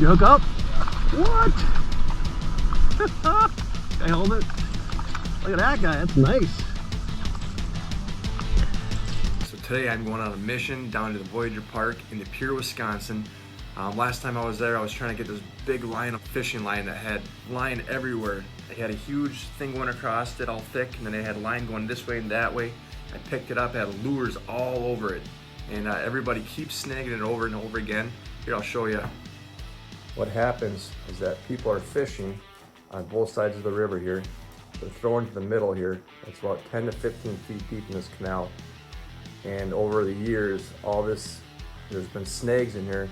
You hook up? What? Can I hold it? Look at that guy, that's nice. So today I'm going on a mission down to the Voyager Park in the Pier, Wisconsin. Last time I was there, I was trying to get this big line of fishing line that had line everywhere. They had a huge thing going across it, all thick, and then they had line going this way and that way. I picked it up, had lures all over it, and everybody keeps snagging it over and over again. Here, I'll show you. What happens is that people are fishing on both sides of the river here. They're throwing to the middle here. It's about 10 to 15 feet deep in this canal. And over the years, there's been snags in here,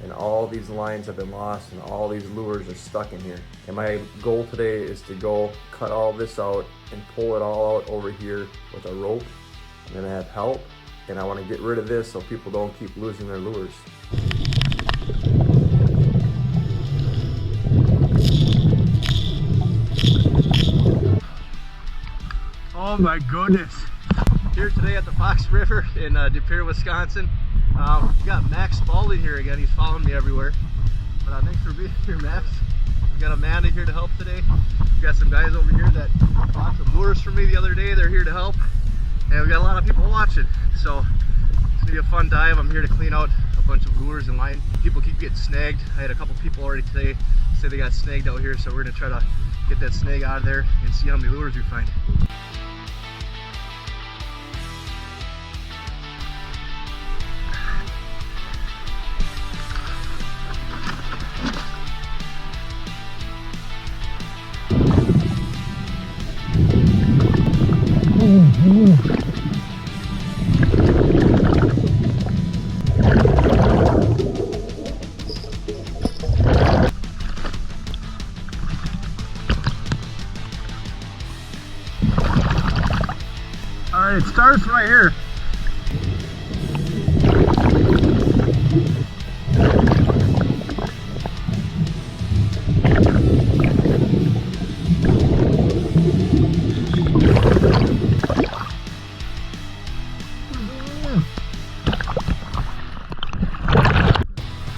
and all these lines have been lost and all these lures are stuck in here. And my goal today is to go cut all this out and pull it all out over here with a rope. I'm gonna have help, and I wanna get rid of this so people don't keep losing their lures. Oh my goodness. Here today at the Fox River in De Pere, Wisconsin. We got Max Spalding here again. He's following me everywhere. But thanks for being here, Max. We got Amanda here to help today. We got some guys over here that bought some lures for me the other day. They're here to help. And we got a lot of people watching. So it's gonna be a fun dive. I'm here to clean out a bunch of lures and line. People keep getting snagged. I had a couple people already today say they got snagged out here. So we're gonna try to get that snag out of there and see how many lures we find. All right, it starts right here.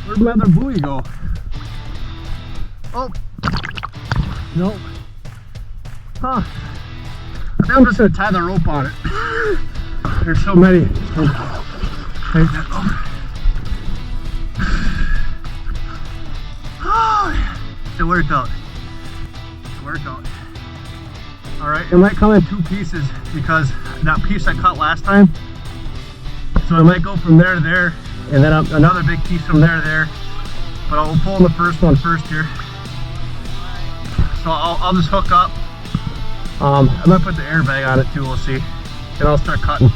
Where'd my other buoy go? Oh, nope. Huh. I think I'm just gonna tie the rope on it. There's so many. Oh, it worked out. It worked out. All right, it might come in two pieces because that piece I cut last time. So it might go from there to there, and then another big piece from there to there. But I'll pull in the first one first here. So I'll just hook up. I might put the airbag on it too, we'll see. And I'll start cutting.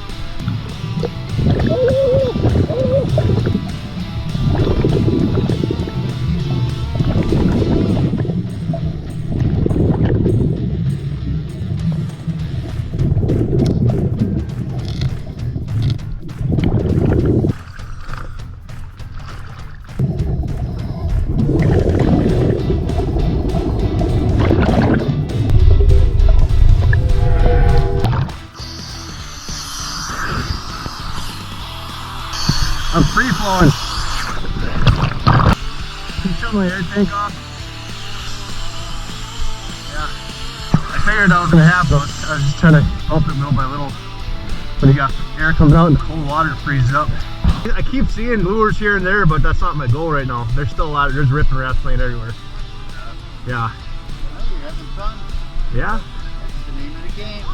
I'm free flowing. Can you shut my air tank off? Yeah. I figured that was gonna happen. I was just trying to bump it little by little. When you got air coming out and the cold water freezes up. I keep seeing lures here and there, but that's not my goal right now. There's still a lot of, there's Rippin Raps playing everywhere. Yeah. Well, you're having fun. Yeah. That's the name of the game.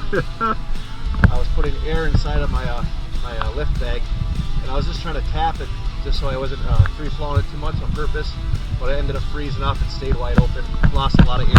I was putting air inside of my lift bag, and I was just trying to tap it just so I wasn't free flowing it too much on purpose, but I ended up freezing up and stayed wide open. Lost a lot of air.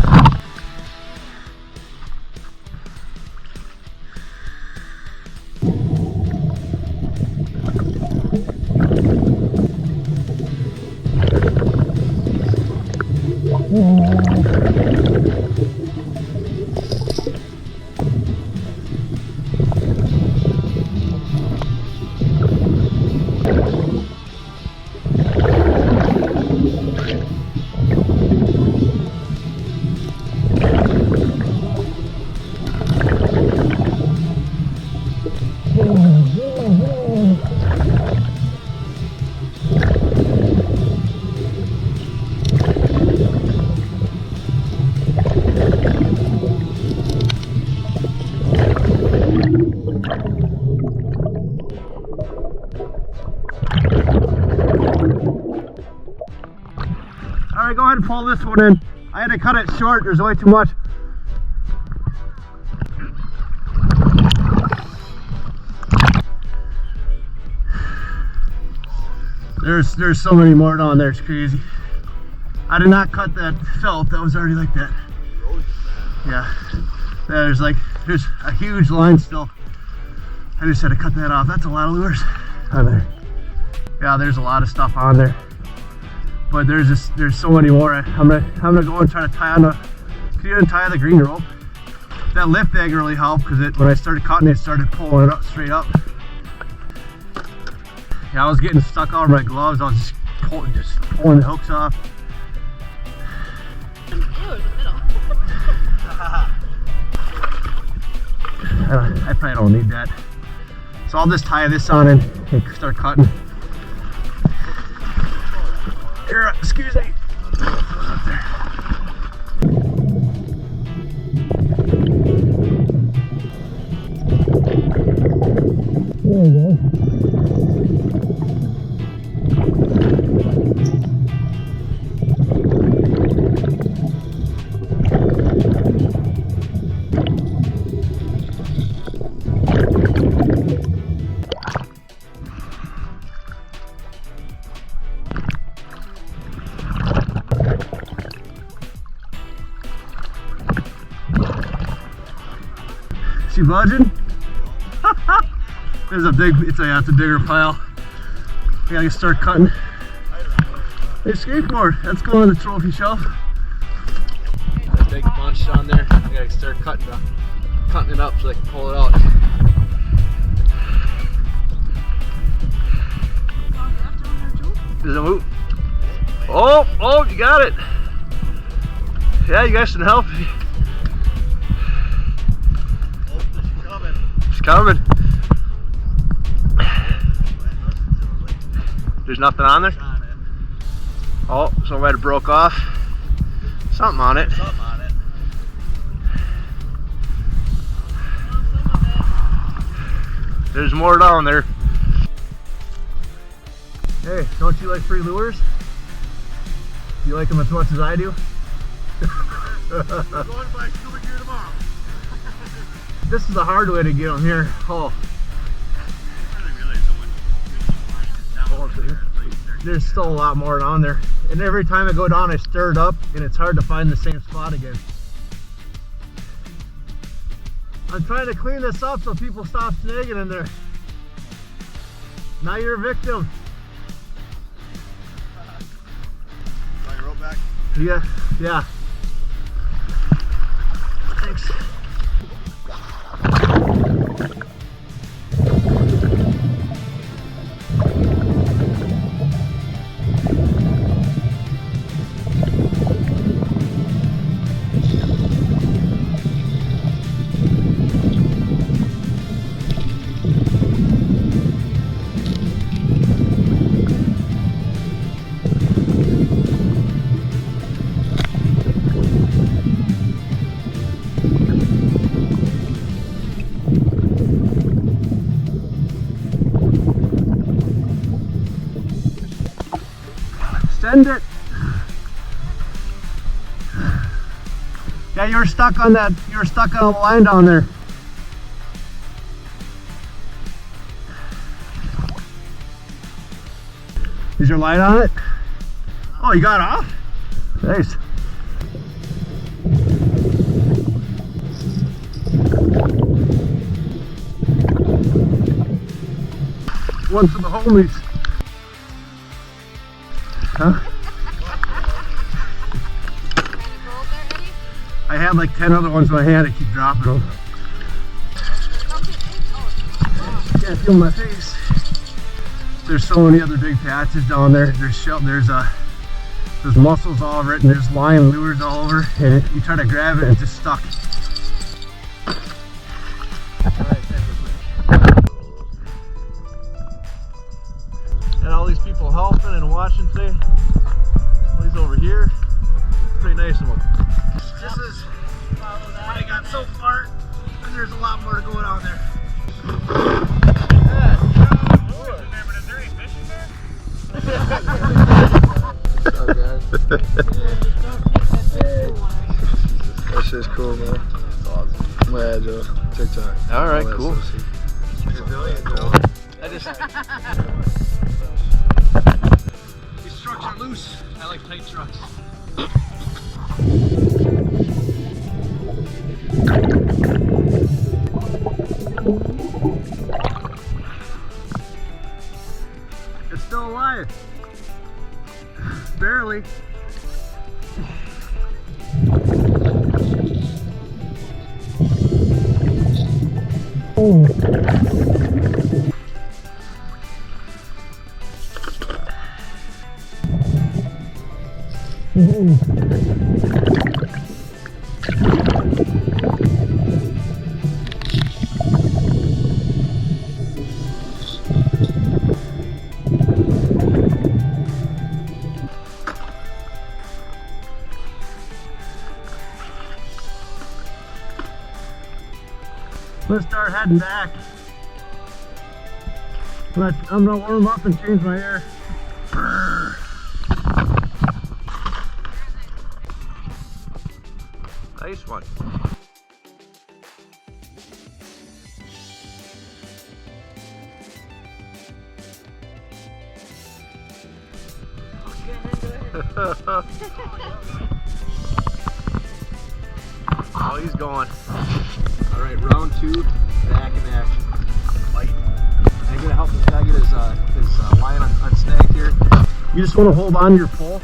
Alright, go ahead and pull this one in. I had to cut it short, there's way too much. There's so many more down there, it's crazy. I did not cut that felt, that was already like that. Yeah, there's a huge line still. I just had to cut that off. That's a lot of lures on there. Yeah, there's a lot of stuff on there. But there's so many more. I'm gonna go and try to tie on the, can you untie the green rope? That lift bag really helped because when I started cutting it started pulling it up straight up. Yeah, I was getting stuck out of my gloves. I was just pulling the hooks off. Ew, in the middle. I probably don't need that. So I'll just tie this on and start cutting. Here, excuse me. There we go. She budging? There's a big, it's a bigger pile. I gotta start cutting. Hey, skateboard, let's go on the trophy shelf. There's a big bunch on there. I gotta start cutting it up so I can pull it out. Does it move? Oh, you got it. Yeah, you guys can help. It's coming. There's nothing on there? Oh, so might have broke off. Something on it. There's more down there. Hey, don't you like free lures? You like them as much as I do? We're going to buy scuba gear tomorrow. This is the hard way to get them here. Oh. There's still a lot more down there. And every time I go down, I stir it up, and it's hard to find the same spot again. I'm trying to clean this up so people stop snagging in there. Now you're a victim. Got your rope back? Yeah. Thanks. Send it. Yeah, you were stuck on that. You were stuck on a line down there. Is your line on it? Oh, you got off? Nice. One for the homies. Huh? I had like 10 other ones in my hand. I keep dropping them. Can't feel my face. There's so many other big patches down there. There's mussels all over it, and there's line lures all over. And you try to grab it, and it's just stuck. And all these people helping and watching today. He's over here. It's pretty nice of them. This is what I got so far, and there's a lot more to go down there. Is there any fish in there? What's up, guys? That's just cool, man. That's awesome. I'm gonna add you on TikTok. All right, All that cool. stuff. Pavilion, Joe. I just these trucks are loose. I like tight trucks. It's still alive. Barely. Let's start heading back. I'm gonna warm up and change my air. Nice one. Oh, he's going. All right, round two, back in action. Fight. I'm gonna help this guy get his line unsnagged here. You just want to hold on to your pole.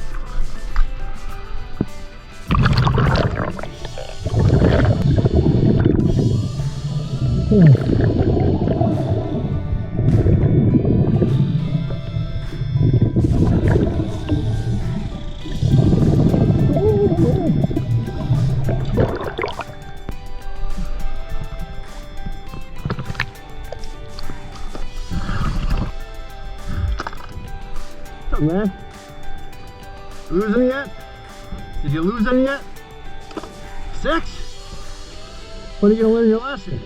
What's up, man? Lose any yet? Did you lose any yet? 6? When are you gonna learn your lesson?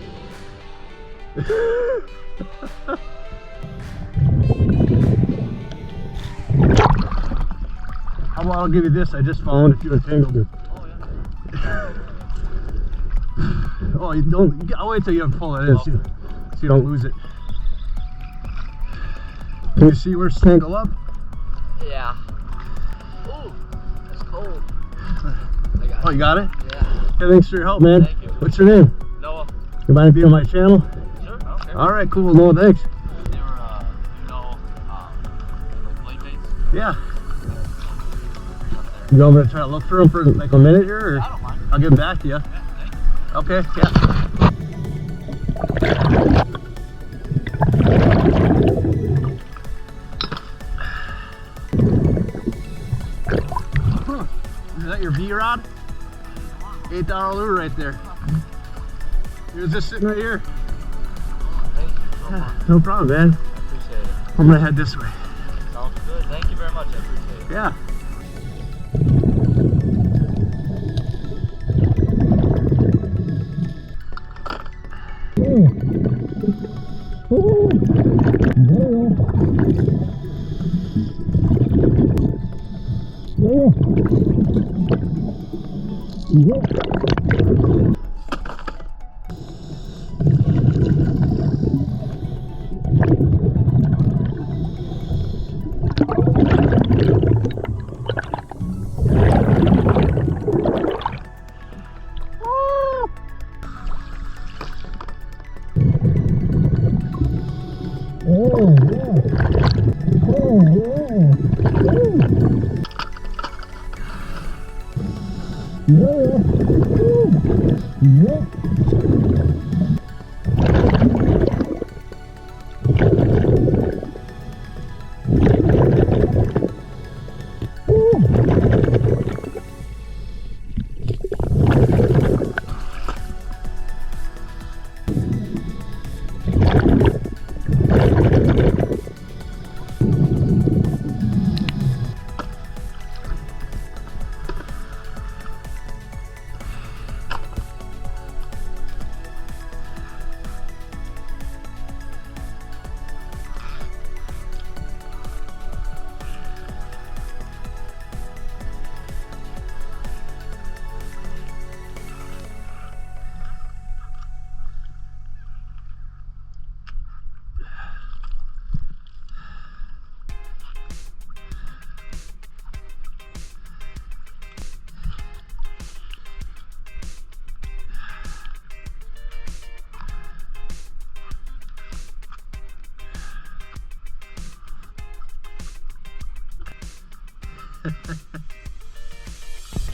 How about I'll give you this? I just found if you entangled it. Oh yeah. Oh, you don't. I'll wait till you pull it in, so you don't lose it. Can you see where it's tangled up? Yeah. Ooh, that's cold. I got Oh, you got it? Yeah. Yeah, thanks for your help, man. Thank you. What's your name? Noah. You mind being on my channel? Sure. Okay. All right, cool. Noah, thanks. They were, like late dates. Yeah. You want me to try to look for them for like a minute here, or I don't mind. I'll get them back to you. Yeah, thank you. Okay. Yeah. Is that your V-rod? $8 lure right there. Here's this sitting right here. Thank you so much. No problem, man. I appreciate it. I'm gonna head this way. Sounds good. Thank you very much. I appreciate it. Yeah.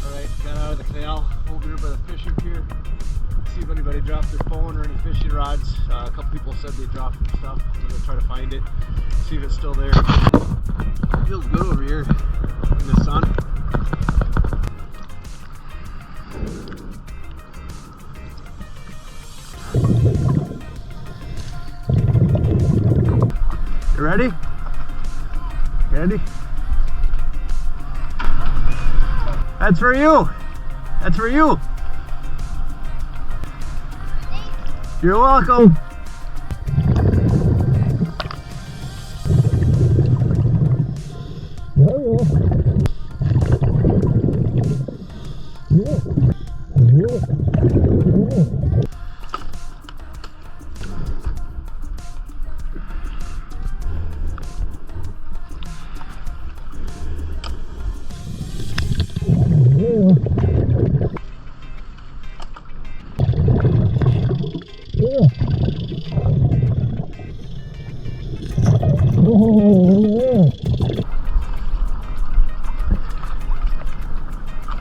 Alright, got out of the canal over here by the fishing pier. See if anybody dropped their phone or any fishing rods. A couple people said they dropped some stuff. I'm gonna try to find it, see if it's still there. It feels good over here in the sun. You ready? Ready? That's for you. That's for you. You're welcome.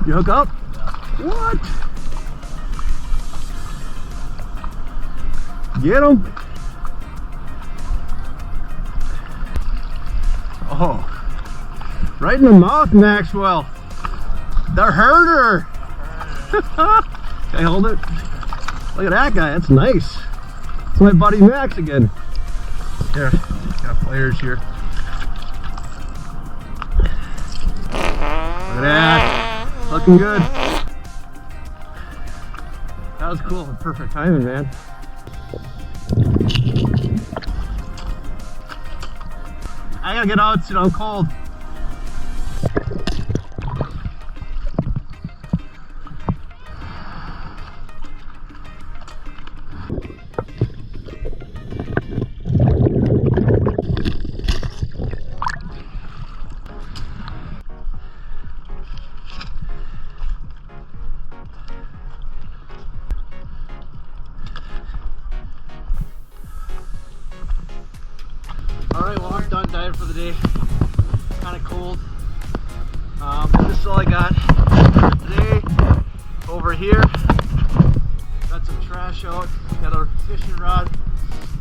You hook up? Yeah. What? Get him. Oh, right in the mouth, Maxwell. The herder. Can I hold it? Look at that guy. That's nice. It's my buddy Max again. Here, got players here. Look at that. Looking good. That was cool. Perfect timing, man. I gotta get out, I'm cold. Alright, well, I'm done diving for the day. Kind of cold. This is all I got for today. Over here, got some trash out. Got a fishing rod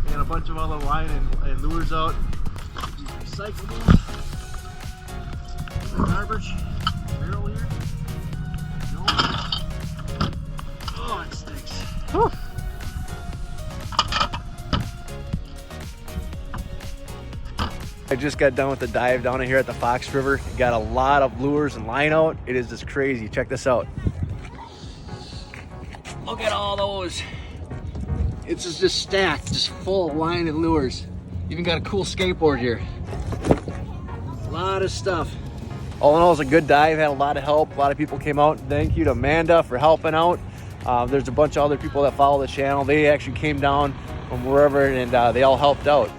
and a bunch of other line and lures out. Recyclables. Garbage. Barrel here. No. Oh, it stinks. Whew. I just got done with the dive down here at the Fox River. Got a lot of lures and line out. It is just crazy. Check this out. Look at all those. It's just stacked, just full of line and lures. Even got a cool skateboard here. A lot of stuff. All in all, it was a good dive. Had a lot of help. A lot of people came out. Thank you to Amanda for helping out. There's a bunch of other people that follow the channel. They actually came down from wherever and they all helped out.